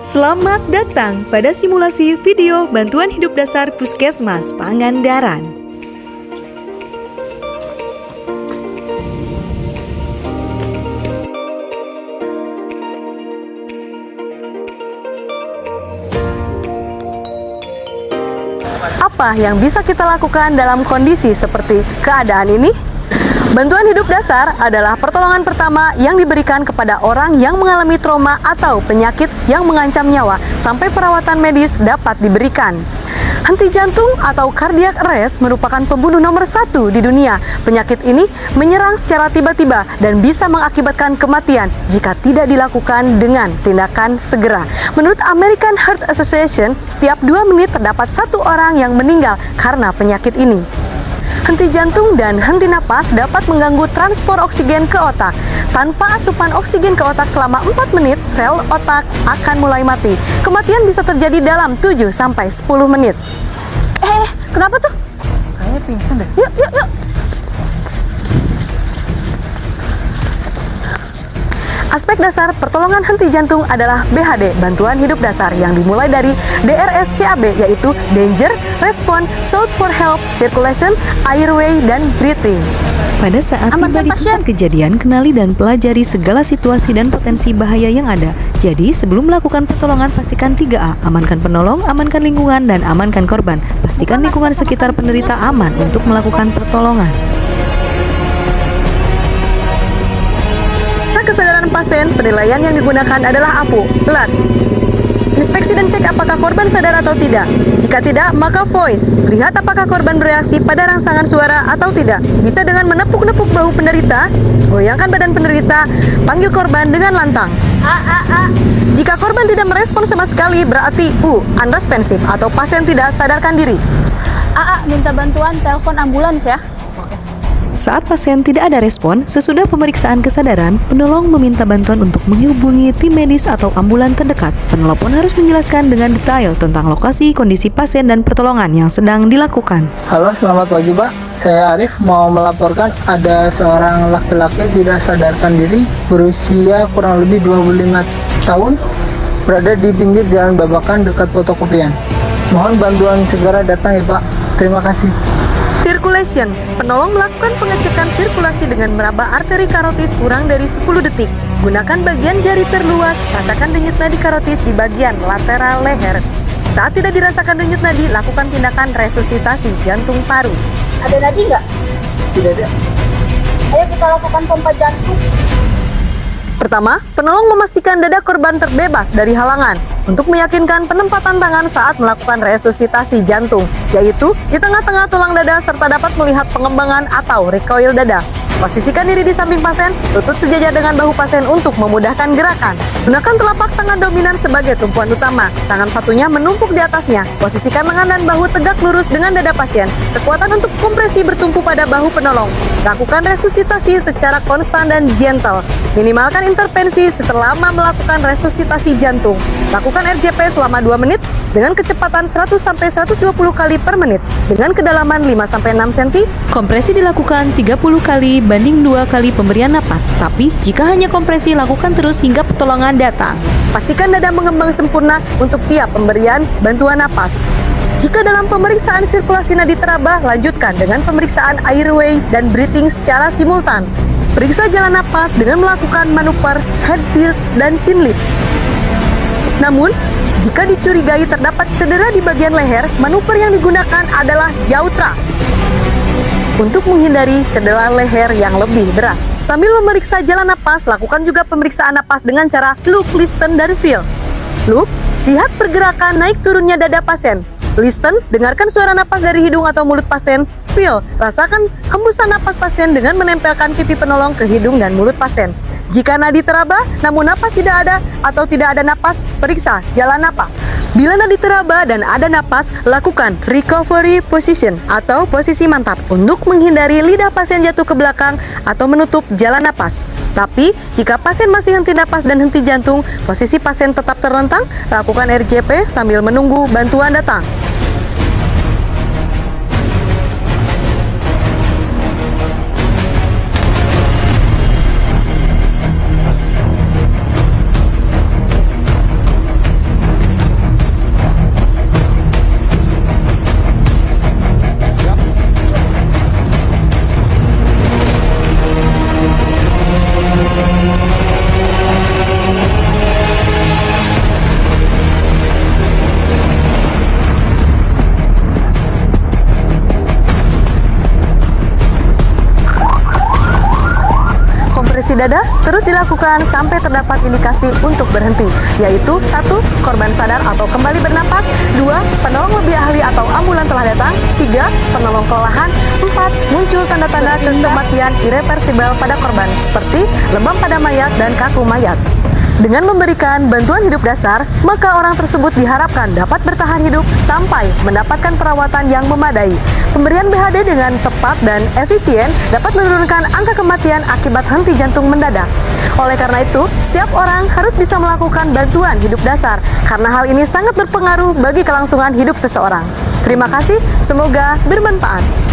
Selamat datang pada simulasi video bantuan hidup dasar Puskesmas Pangandaran. Apa yang bisa kita lakukan dalam kondisi seperti keadaan ini? Bantuan hidup dasar adalah pertolongan pertama yang diberikan kepada orang yang mengalami trauma atau penyakit yang mengancam nyawa sampai perawatan medis dapat diberikan. Henti jantung atau cardiac arrest merupakan pembunuh nomor 1 di dunia. Penyakit ini menyerang secara tiba-tiba dan bisa mengakibatkan kematian jika tidak dilakukan dengan tindakan segera. Menurut American Heart Association, setiap 2 menit terdapat 1 orang yang meninggal karena penyakit ini. Henti jantung dan henti napas dapat mengganggu transport oksigen ke otak. Tanpa asupan oksigen ke otak selama 4 menit, sel otak akan mulai mati. Kematian bisa terjadi dalam 7-10 menit. Kenapa tuh? Kayaknya pingsan deh. Yuk. Aspek dasar pertolongan henti jantung adalah BHD, bantuan hidup dasar, yang dimulai dari DRSCAB, yaitu Danger, Response, Shout for Help, Circulation, Airway, dan Breathing. Pada saat tiba di tempat kejadian, kenali dan pelajari segala situasi dan potensi bahaya yang ada. Jadi, sebelum melakukan pertolongan, pastikan 3A, amankan penolong, amankan lingkungan, dan amankan korban. Pastikan lingkungan sekitar penderita aman untuk melakukan pertolongan. Kesadaran pasien, penilaian yang digunakan adalah APU, LAT. Inspeksi dan cek apakah korban sadar atau tidak. Jika tidak, maka voice. Lihat apakah korban bereaksi pada rangsangan suara atau tidak. Bisa dengan menepuk-nepuk bahu penderita, goyangkan badan penderita, panggil korban dengan lantang. Jika korban tidak merespon sama sekali, berarti unresponsive atau pasien tidak sadarkan diri. Minta bantuan telepon ambulans ya. Saat pasien tidak ada respon, sesudah pemeriksaan kesadaran, penolong meminta bantuan untuk menghubungi tim medis atau ambulan terdekat. Penelpon harus menjelaskan dengan detail tentang lokasi, kondisi pasien, dan pertolongan yang sedang dilakukan. Halo, selamat pagi Pak. Saya Arif, mau melaporkan ada seorang laki-laki tidak sadarkan diri, berusia kurang lebih 25 tahun, berada di pinggir jalan Babakan dekat fotokopian. Mohon bantuan segera datang ya Pak. Terima kasih. Circulation, penolong melakukan pengecekan sirkulasi dengan meraba arteri karotis kurang dari 10 detik. Gunakan bagian jari terluas, rasakan denyut nadi karotis di bagian lateral leher. Saat tidak dirasakan denyut nadi, lakukan tindakan resusitasi jantung paru. Ada nadi nggak? Tidak ada. Ayo kita lakukan pompa jantung. Pertama, penolong memastikan dada korban terbebas dari halangan untuk meyakinkan penempatan tangan saat melakukan resusitasi jantung, yaitu di tengah-tengah tulang dada serta dapat melihat pengembangan atau recoil dada. Posisikan diri di samping pasien, lutut sejajar dengan bahu pasien untuk memudahkan gerakan. Gunakan telapak tangan dominan sebagai tumpuan utama, tangan satunya menumpuk di atasnya. Posisikan lengan dan bahu tegak lurus dengan dada pasien. Kekuatan untuk kompresi bertumpu pada bahu penolong. Lakukan resusitasi secara konstan dan gentle. Minimalkan intervensi selama melakukan resusitasi jantung. Lakukan RJP selama 2 menit dengan kecepatan 100-120 kali per menit dengan kedalaman 5-6 cm. Kompresi dilakukan 30 kali banding 2 kali pemberian napas. Tapi jika hanya kompresi, lakukan terus hingga pertolongan datang. Pastikan dada mengembang sempurna untuk tiap pemberian bantuan napas. Jika dalam pemeriksaan sirkulasi nadi teraba, lanjutkan dengan pemeriksaan airway dan breathing secara simultan. Periksa jalan napas dengan melakukan manuver head tilt dan chin lift. Namun, jika dicurigai terdapat cedera di bagian leher, manuver yang digunakan adalah jaw thrust untuk menghindari cedera leher yang lebih berat. Sambil memeriksa jalan napas, lakukan juga pemeriksaan napas dengan cara look, listen, dan feel. Look, lihat pergerakan naik turunnya dada pasien. Listen, dengarkan suara napas dari hidung atau mulut pasien. Feel, rasakan hembusan napas pasien dengan menempelkan pipi penolong ke hidung dan mulut pasien. Jika nadi teraba, namun napas tidak ada atau tidak ada napas, periksa jalan napas. Bila nadi teraba dan ada napas, lakukan recovery position atau posisi mantap untuk menghindari lidah pasien jatuh ke belakang atau menutup jalan napas. Tapi, jika pasien masih henti napas dan henti jantung, posisi pasien tetap terlentang, lakukan RJP sambil menunggu bantuan datang. mendadak terus dilakukan sampai terdapat indikasi untuk berhenti, yaitu 1. Korban sadar atau kembali bernapas, 2. Penolong lebih ahli atau ambulan telah datang, 3. Penolong kelelahan, 4. Muncul tanda-tanda kematian irreversibel pada korban seperti lebam pada mayat dan kaku mayat. Dengan memberikan bantuan hidup dasar, maka orang tersebut diharapkan dapat bertahan hidup sampai mendapatkan perawatan yang memadai. Pemberian BHD dengan tepat dan efisien dapat menurunkan angka kematian akibat henti jantung mendadak. Oleh karena itu, setiap orang harus bisa melakukan bantuan hidup dasar karena hal ini sangat berpengaruh bagi kelangsungan hidup seseorang. Terima kasih, semoga bermanfaat.